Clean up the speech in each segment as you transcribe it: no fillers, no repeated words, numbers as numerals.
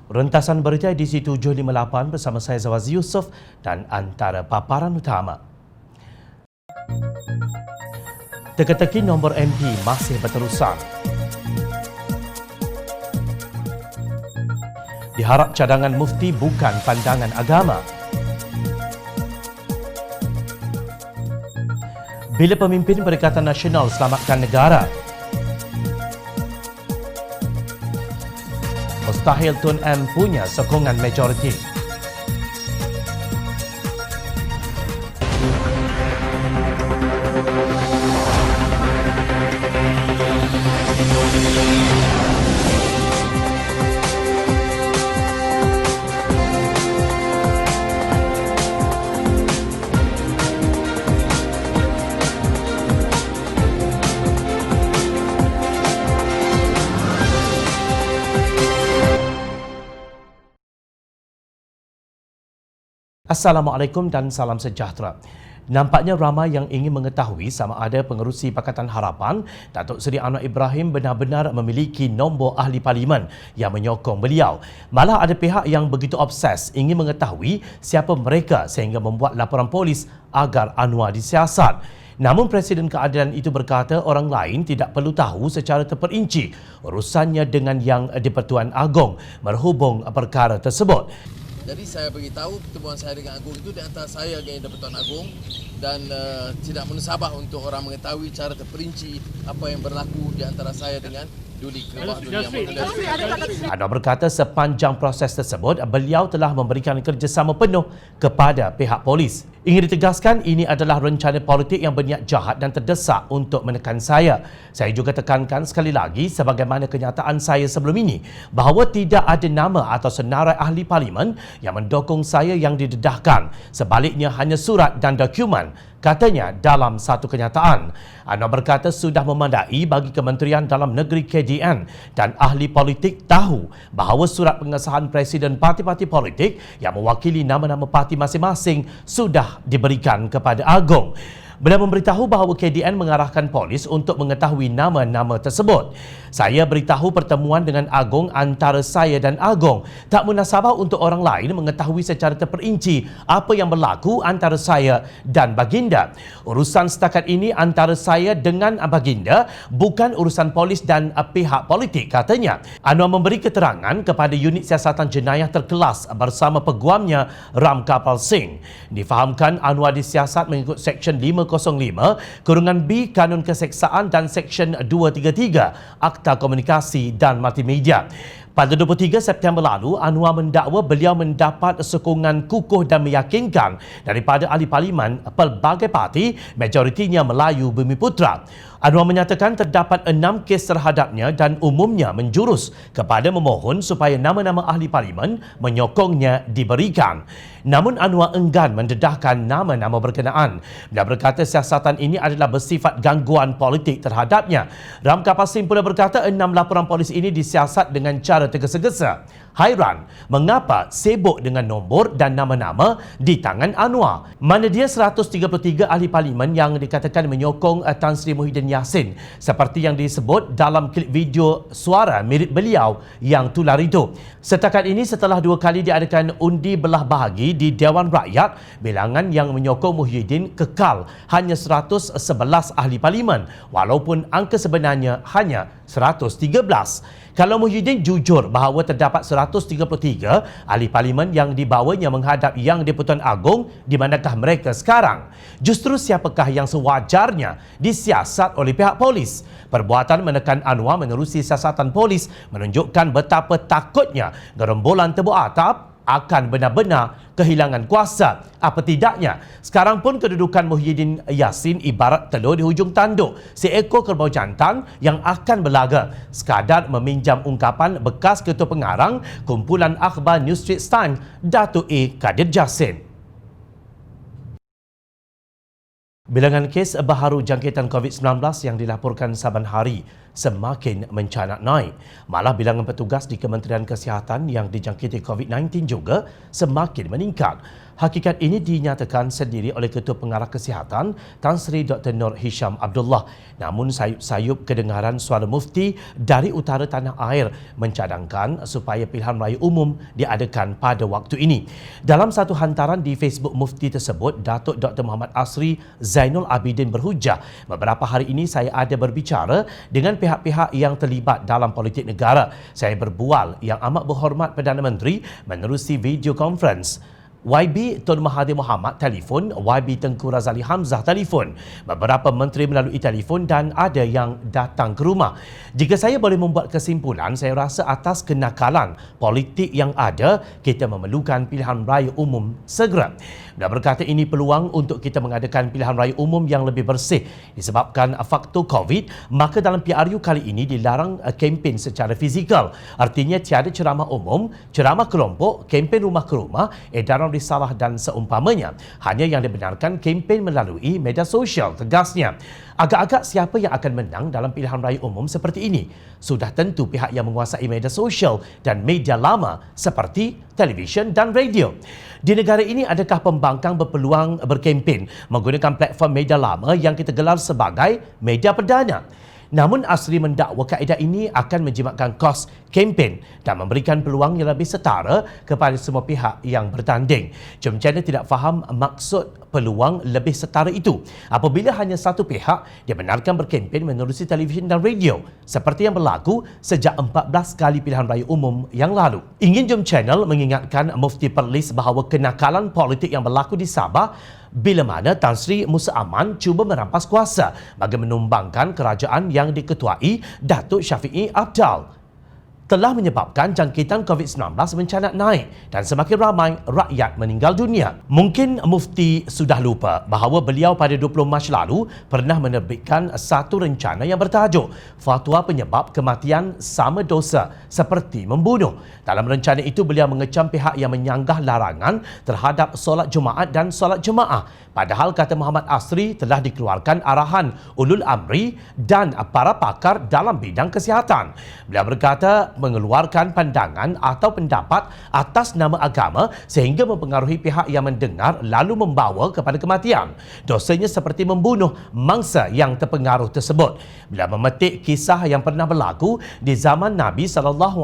Rentasan berita edisi 758 bersama saya Zawazi Yusof dan antara paparan utama. Teka-teki nombor MP masih berterusan. Diharap cadangan mufti bukan pandangan agama. Bila pemimpin Perikatan Nasional selamatkan negara. Mustahil Tun M punya sokongan majoriti. Assalamualaikum dan salam sejahtera. Nampaknya ramai yang ingin mengetahui sama ada pengerusi Pakatan Harapan, Datuk Seri Anwar Ibrahim benar-benar memiliki nombor ahli parlimen yang menyokong beliau. Malah ada pihak yang begitu obses ingin mengetahui siapa mereka sehingga membuat laporan polis agar Anwar disiasat. Namun Presiden Keadilan itu berkata orang lain tidak perlu tahu secara terperinci urusannya dengan Yang di-Pertuan Agong merhubung perkara tersebut. Jadi saya beritahu pertemuan saya dengan Agong itu di antara saya dengan Di-Pertuan Agong dan tidak menusabah untuk orang mengetahui cara terperinci apa yang berlaku di antara saya dengan Duli Kebah Duli Yang Mulia. Anwar berkata sepanjang proses tersebut beliau telah memberikan kerjasama penuh kepada pihak polis. Ingin ditegaskan ini adalah rencana politik yang berniat jahat dan terdesak untuk menekan saya. Saya juga tekankan sekali lagi sebagaimana kenyataan saya sebelum ini bahawa tidak ada nama atau senarai ahli parlimen yang mendukung saya yang didedahkan. Sebaliknya hanya surat dan dokumen, katanya dalam satu kenyataan. Anwar berkata sudah memandai bagi Kementerian Dalam Negeri KDN dan ahli politik tahu bahawa surat pengesahan Presiden parti-parti politik yang mewakili nama-nama parti masing-masing sudah diberikan kepada Agong. Beliau memberitahu bahawa KDN mengarahkan polis untuk mengetahui nama-nama tersebut. Saya beritahu pertemuan dengan Agong antara saya dan Agong. Tak munasabah untuk orang lain mengetahui secara terperinci apa yang berlaku antara saya dan Baginda. Urusan setakat ini antara saya dengan Baginda bukan urusan polis dan pihak politik, katanya. Anwar memberi keterangan kepada unit siasatan jenayah terkelas bersama peguamnya Ram Kapal Singh. Difahamkan Anwar disiasat mengikut Seksyen 505/B Kanun Keseksaan dan Seksyen 233 Akta Komunikasi dan Multimedia. Pada 23 September lalu, Anwar mendakwa beliau mendapat sokongan kukuh dan meyakinkan daripada ahli parlimen pelbagai parti, majoritinya Melayu Bumiputera. Anwar menyatakan terdapat 6 kes terhadapnya dan umumnya menjurus kepada memohon supaya nama-nama ahli parlimen menyokongnya diberikan. Namun Anwar enggan mendedahkan nama-nama berkenaan. Dia berkata siasatan ini adalah bersifat gangguan politik terhadapnya. Ram Kapal Singh pula berkata 6 laporan polis ini disiasat dengan cara tergesa-gesa. Hairan mengapa sibuk dengan nombor dan nama-nama di tangan Anwar. Mana dia 133 ahli parlimen yang dikatakan menyokong Tan Sri Muhyiddin Yassin seperti yang disebut dalam klip video suara mirip beliau yang tular itu. Setakat ini setelah 2 kali diadakan undi belah bahagi di Dewan Rakyat, bilangan yang menyokong Muhyiddin kekal hanya 111 ahli parlimen walaupun angka sebenarnya hanya 113. Kalau Muhyiddin jujur bahawa terdapat 133 ahli parlimen yang dibawanya menghadap Yang di-Pertuan Agong, di manakah mereka sekarang? Justru siapakah yang sewajarnya disiasat oleh pihak polis? Perbuatan menekan Anwar menerusi siasatan polis menunjukkan betapa takutnya gerombolan tebuk atap akan benar-benar kehilangan kuasa. Apa tidaknya, sekarang pun kedudukan Muhyiddin Yassin ibarat telur di hujung tanduk, seekor kerbau jantan yang akan berlaga. Sekadar meminjam ungkapan bekas ketua pengarang kumpulan akhbar New Straits Times, Datuk A. Kadir Jassin. Bilangan kes baharu jangkitan COVID-19 yang dilaporkan saban hari semakin mencanak naik. Malah bilangan petugas di Kementerian Kesihatan yang dijangkiti COVID-19 juga semakin meningkat. Hakikat ini dinyatakan sendiri oleh Ketua Pengarah Kesihatan Tan Sri Dr. Nur Hisham Abdullah. Namun sayup-sayup kedengaran suara mufti dari utara tanah air mencadangkan supaya pilihan raya umum diadakan pada waktu ini. Dalam satu hantaran di Facebook mufti tersebut, Datuk Dr. Muhammad Asri Zainul Abidin berhujah, beberapa hari ini saya ada berbicara dengan pihak-pihak yang terlibat dalam politik negara. Saya berbual yang amat berhormat Perdana Menteri menerusi video conference. YB Tun Mahathir Mohamad telefon, YB Tengku Razali Hamzah telefon. Beberapa menteri melalui telefon dan ada yang datang ke rumah. Jika saya boleh membuat kesimpulan, saya rasa atas kenakalan politik yang ada, kita memerlukan pilihan raya umum segera. Dia berkata ini peluang untuk kita mengadakan pilihan raya umum yang lebih bersih disebabkan faktor COVID, maka dalam PRU kali ini dilarang kempen secara fizikal. Artinya tiada ceramah umum, ceramah kelompok, kempen rumah ke rumah, edaran risalah dan seumpamanya. Hanya yang dibenarkan kempen melalui media sosial, tegasnya. Agak-agak siapa yang akan menang dalam pilihan raya umum seperti ini? Sudah tentu pihak yang menguasai media sosial dan media lama seperti televisyen dan radio. Di negara ini, adakah pembangkang berpeluang berkempen menggunakan platform media lama yang kita gelar sebagai media perdana? Namun Asri mendakwa kaedah ini akan menjimatkan kos kempen dan memberikan peluang yang lebih setara kepada semua pihak yang bertanding. Jom channel tidak faham maksud peluang lebih setara itu apabila hanya satu pihak dibenarkan berkempen menerusi televisyen dan radio seperti yang berlaku sejak 14 kali pilihan raya umum yang lalu. Ingin Jom channel mengingatkan Mufti Perlis bahawa kenakalan politik yang berlaku di Sabah bila mana Tan Sri Musa Aman cuba merampas kuasa bagi menumbangkan kerajaan yang diketuai Datuk Syafiee Apdal, telah menyebabkan jangkitan COVID-19 mencanak naik dan semakin ramai rakyat meninggal dunia. Mungkin Mufti sudah lupa bahawa beliau pada 20 Mac lalu pernah menerbitkan satu rencana yang bertajuk Fatwa Penyebab Kematian Sama Dosa Seperti Membunuh. Dalam rencana itu, beliau mengecam pihak yang menyanggah larangan terhadap solat Jumaat dan solat Jemaah. Padahal, kata Muhammad Asri, telah dikeluarkan arahan ulul amri dan para pakar dalam bidang kesihatan. Beliau berkata mengeluarkan pandangan atau pendapat atas nama agama sehingga mempengaruhi pihak yang mendengar lalu membawa kepada kematian. Dosanya seperti membunuh mangsa yang terpengaruh tersebut. Beliau memetik kisah yang pernah berlaku di zaman Nabi SAW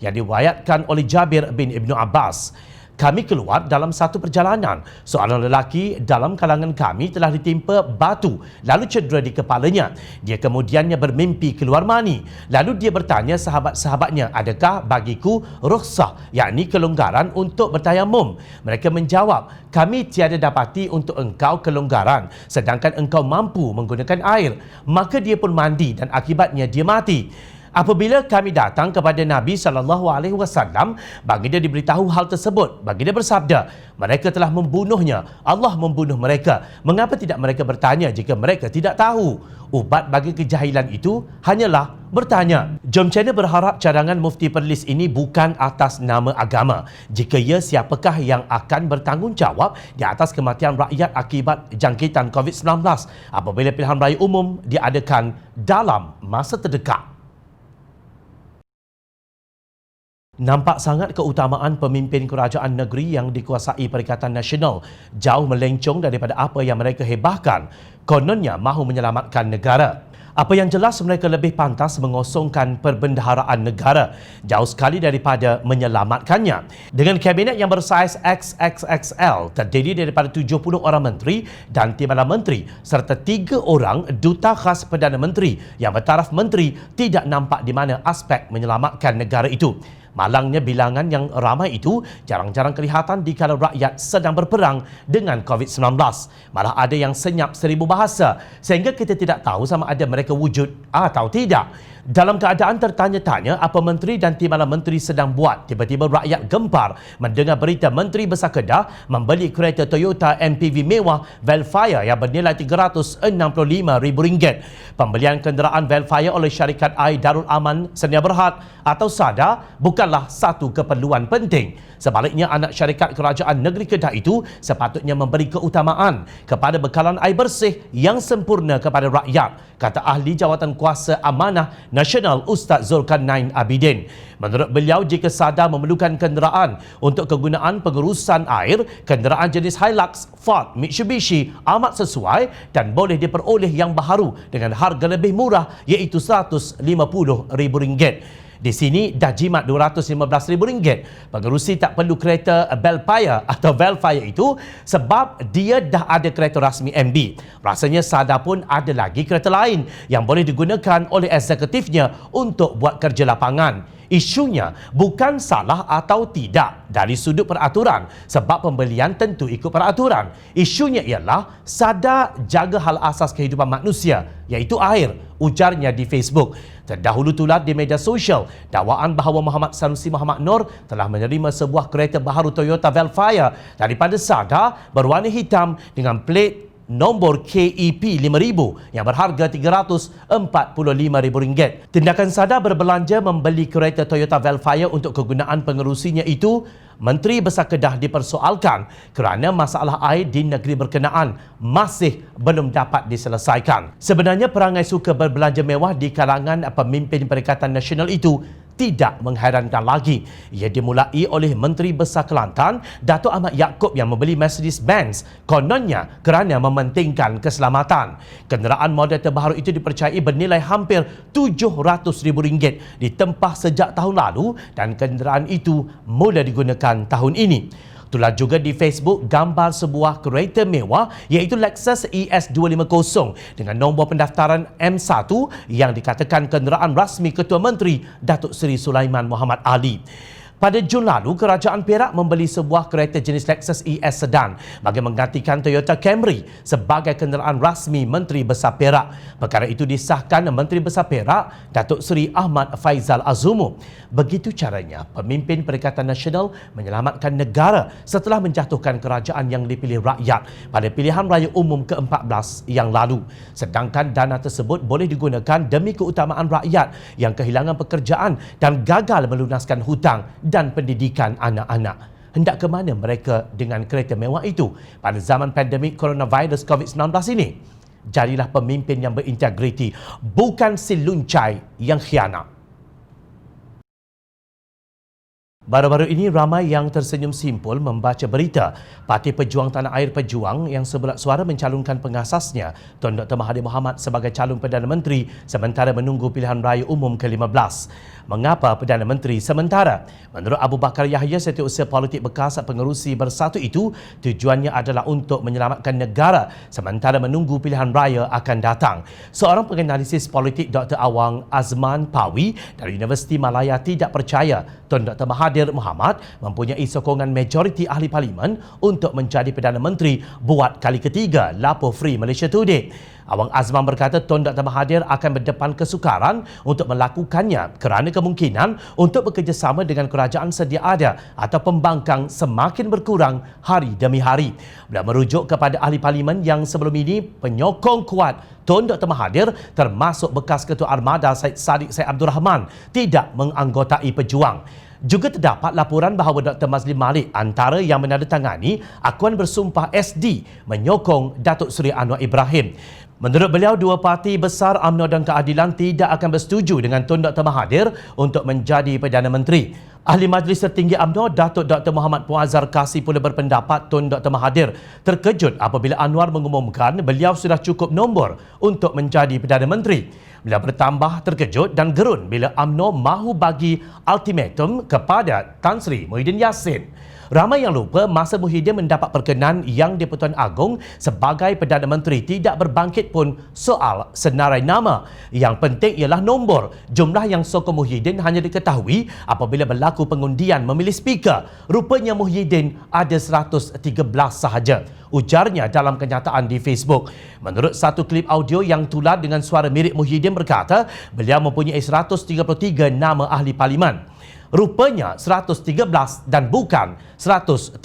yang diriwayatkan oleh Jabir bin Ibnu Abbas. Kami keluar dalam satu perjalanan. Seorang lelaki dalam kalangan kami telah ditimpa batu lalu cedera di kepalanya. Dia kemudiannya bermimpi keluar mani. Lalu dia bertanya sahabat-sahabatnya, adakah bagiku rukhsah, yakni kelonggaran untuk bertayamum? Mereka menjawab, kami tiada dapati untuk engkau kelonggaran sedangkan engkau mampu menggunakan air. Maka dia pun mandi dan akibatnya dia mati. Apabila kami datang kepada Nabi SAW, baginda diberitahu hal tersebut. Baginda bersabda, mereka telah membunuhnya. Allah membunuh mereka. Mengapa tidak mereka bertanya jika mereka tidak tahu? Ubat bagi kejahilan itu hanyalah bertanya. Jom channel berharap cadangan Mufti Perlis ini bukan atas nama agama. Jika ya, siapakah yang akan bertanggungjawab di atas kematian rakyat akibat jangkitan COVID-19 apabila pilihan raya umum diadakan dalam masa terdekat? Nampak sangat keutamaan pemimpin kerajaan negeri yang dikuasai Perikatan Nasional jauh melencong daripada apa yang mereka hebahkan. Kononnya mahu menyelamatkan negara. Apa yang jelas, mereka lebih pantas mengosongkan perbendaharaan negara jauh sekali daripada menyelamatkannya. Dengan kabinet yang bersaiz XXXL terdiri daripada 70 orang menteri dan timbalan menteri serta 3 orang duta khas Perdana Menteri yang bertaraf menteri, tidak nampak di mana aspek menyelamatkan negara itu. Malangnya bilangan yang ramai itu jarang-jarang kelihatan dikala rakyat sedang berperang dengan COVID-19. Malah ada yang senyap 1000 bahasa sehingga kita tidak tahu sama ada mereka wujud atau tidak. Dalam keadaan tertanya-tanya apa menteri dan timbalan menteri sedang buat, tiba-tiba rakyat gempar mendengar berita Menteri Besar Kedah membeli kereta Toyota MPV mewah Velfire yang bernilai RM365,000. Pembelian kenderaan Velfire oleh syarikat Darul Aman Senia Berhad atau SADA bukan bukanlah satu keperluan penting. Sebaliknya, anak syarikat kerajaan negeri Kedah itu sepatutnya memberi keutamaan kepada bekalan air bersih yang sempurna kepada rakyat, kata Ahli Jawatan Kuasa Amanah Nasional Ustaz Zulkarnain Abidin. Menurut beliau, jika sadar memerlukan kenderaan untuk kegunaan pengurusan air, kenderaan jenis Hilux, Ford, Mitsubishi amat sesuai dan boleh diperoleh yang baharu dengan harga lebih murah iaitu RM150,000. Di sini dah jimat RM215,000. Pengerusi tak perlu kereta Belfire atau Velfire itu sebab dia dah ada kereta rasmi MB. Rasanya sadar pun ada lagi kereta lain yang boleh digunakan oleh eksekutifnya untuk buat kerja lapangan. Isunya bukan salah atau tidak dari sudut peraturan sebab pembelian tentu ikut peraturan. Isunya ialah sadar jaga hal asas kehidupan manusia iaitu air, ujarnya di Facebook. Terdahulu tular di media sosial dakwaan bahawa Muhammad Sanusi Muhammad Nur telah menerima sebuah kereta baharu Toyota Velfire daripada Sada berwarna hitam dengan plate nombor KEP 5000 yang berharga RM345,000. Tindakan Sada berbelanja membeli kereta Toyota Velfire untuk kegunaan pengerusinya itu, Menteri Besar Kedah dipersoalkan kerana masalah air di negeri berkenaan masih belum dapat diselesaikan. Sebenarnya perangai suka berbelanja mewah di kalangan pemimpin Perikatan Nasional itu tidak mengherankan lagi. Ia dimulai oleh Menteri Besar Kelantan, Datuk Ahmad Yaakob yang membeli Mercedes-Benz kononnya kerana mementingkan keselamatan. Kenderaan model terbaru itu dipercayai bernilai hampir RM700,000 ditempah sejak tahun lalu dan kenderaan itu mula digunakan tahun ini. Tular juga di Facebook gambar sebuah kereta mewah iaitu Lexus ES250 dengan nombor pendaftaran M1 yang dikatakan kenderaan rasmi Ketua Menteri Datuk Seri Sulaiman Muhammad Ali. Pada Jun lalu, Kerajaan Perak membeli sebuah kereta jenis Lexus ES sedan bagi menggantikan Toyota Camry sebagai kenderaan rasmi Menteri Besar Perak. Perkara itu disahkan Menteri Besar Perak, Datuk Seri Ahmad Faizal Azumu. Begitu caranya pemimpin Perikatan Nasional menyelamatkan negara setelah menjatuhkan kerajaan yang dipilih rakyat pada pilihan raya umum ke-14 yang lalu. Sedangkan dana tersebut boleh digunakan demi keutamaan rakyat yang kehilangan pekerjaan dan gagal melunaskan hutang dan pendidikan anak-anak. Hendak ke mana mereka dengan kereta mewah itu pada zaman pandemik coronavirus COVID-19 ini? Jadilah pemimpin yang berintegriti, bukan si luncai yang khianat. Baru-baru ini ramai yang tersenyum simpul membaca berita Parti Pejuang Tanah Air Pejuang yang sebelat suara mencalonkan pengasasnya Tun Dr. Mahathir Mohamad sebagai calon Perdana Menteri sementara menunggu pilihan raya umum ke-15. Mengapa Perdana Menteri sementara? Menurut Abu Bakar Yahya, setiausaha politik bekas pengerusi Bersatu itu, tujuannya adalah untuk menyelamatkan negara sementara menunggu pilihan raya akan datang. Seorang penganalisis politik Dr. Awang Azman Pawi dari Universiti Malaya tidak percaya Tun Dr. Mahathir Mohamad mempunyai sokongan majoriti ahli parlimen untuk menjadi Perdana Menteri buat kali ketiga, lapor Free Malaysia Today. Awang Azman berkata Tun Dr. Mahathir akan berdepan kesukaran untuk melakukannya kerana kemungkinan untuk bekerjasama dengan kerajaan sedia ada atau pembangkang semakin berkurang hari demi hari. Beliau merujuk kepada ahli parlimen yang sebelum ini penyokong kuat Tun Dr. Mahathir termasuk bekas Ketua Armada Syed Saddiq Syed Abdul Rahman tidak menganggotai Pejuang. Juga terdapat laporan bahawa Dr. Mazlim Malik antara yang menandatangani akuan bersumpah SD menyokong Datuk Seri Anwar Ibrahim. Menurut beliau, dua parti besar UMNO dan Keadilan tidak akan bersetuju dengan Tun Dr. Mahathir untuk menjadi Perdana Menteri. Ahli Majlis Tertinggi UMNO, Datuk Dr. Muhammad Muazzar Kassi pula berpendapat Tun Dr. Mahathir terkejut apabila Anwar mengumumkan beliau sudah cukup nombor untuk menjadi Perdana Menteri. Beliau bertambah terkejut dan gerun bila UMNO mahu bagi ultimatum kepada Tan Sri Muhyiddin Yassin. Ramai yang lupa masa Muhyiddin mendapat perkenan yang di-Pertuan Agong sebagai Perdana Menteri tidak berbangkit pun soal senarai nama. Yang penting ialah nombor. Jumlah yang sokong Muhyiddin hanya diketahui apabila berlaku pengundian memilih speaker. Rupanya Muhyiddin ada 113 sahaja, ujarnya dalam kenyataan di Facebook. Menurut satu klip audio yang tular dengan suara mirip Muhyiddin berkata, beliau mempunyai 133 nama ahli parlimen. Rupanya 113 dan bukan 133.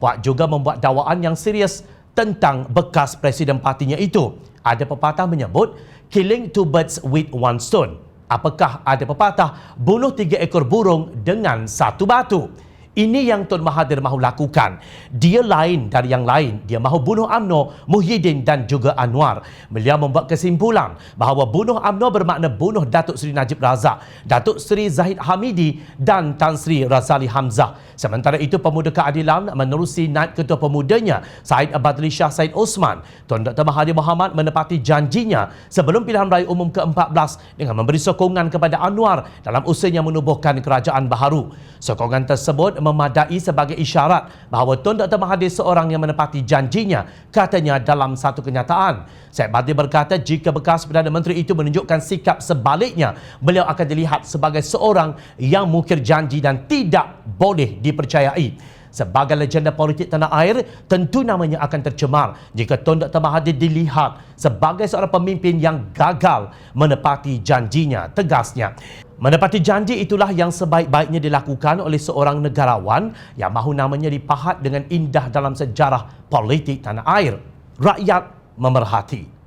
Puak juga membuat dakwaan yang serius tentang bekas presiden partinya itu. Ada pepatah menyebut, killing two birds with one stone. Apakah ada pepatah bunuh 3 ekor burung dengan 1 batu? Ini yang Tun Mahathir mahu lakukan. Dia lain dari yang lain. Dia mahu bunuh UMNO, Muhyiddin dan juga Anwar. Beliau membuat kesimpulan bahawa bunuh UMNO bermakna bunuh Datuk Seri Najib Razak, Datuk Seri Zahid Hamidi dan Tan Sri Razali Hamzah. Sementara itu, Pemuda Keadilan menerusi naib ketua pemudanya Said Badli Shah Said Osman. Tun Dr. Mahathir Mohamad menepati janjinya sebelum pilihan raya umum ke-14 dengan memberi sokongan kepada Anwar dalam usahanya menubuhkan kerajaan baharu. Sokongan tersebut memadai sebagai isyarat bahawa Tun Dr. Mahathir seorang yang menepati janjinya, katanya dalam satu kenyataan. Said Badli berkata jika bekas Perdana Menteri itu menunjukkan sikap sebaliknya, beliau akan dilihat sebagai seorang yang mungkir janji dan tidak boleh dipercayai. Sebagai legenda politik tanah air, tentu namanya akan tercemar jika Tun Dr. Mahathir dilihat sebagai seorang pemimpin yang gagal menepati janjinya, tegasnya. Menepati janji itulah yang sebaik-baiknya dilakukan oleh seorang negarawan yang mahu namanya dipahat dengan indah dalam sejarah politik tanah air. Rakyat memerhati.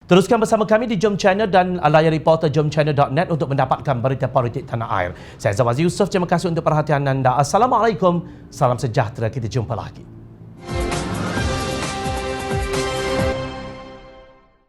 Teruskan bersama kami di Jom Channel dan layar reporter jomchannel.net untuk mendapatkan berita politik tanah air. Saya Zawaz Yusof, terima kasih untuk perhatian anda. Assalamualaikum, salam sejahtera, kita jumpa lagi.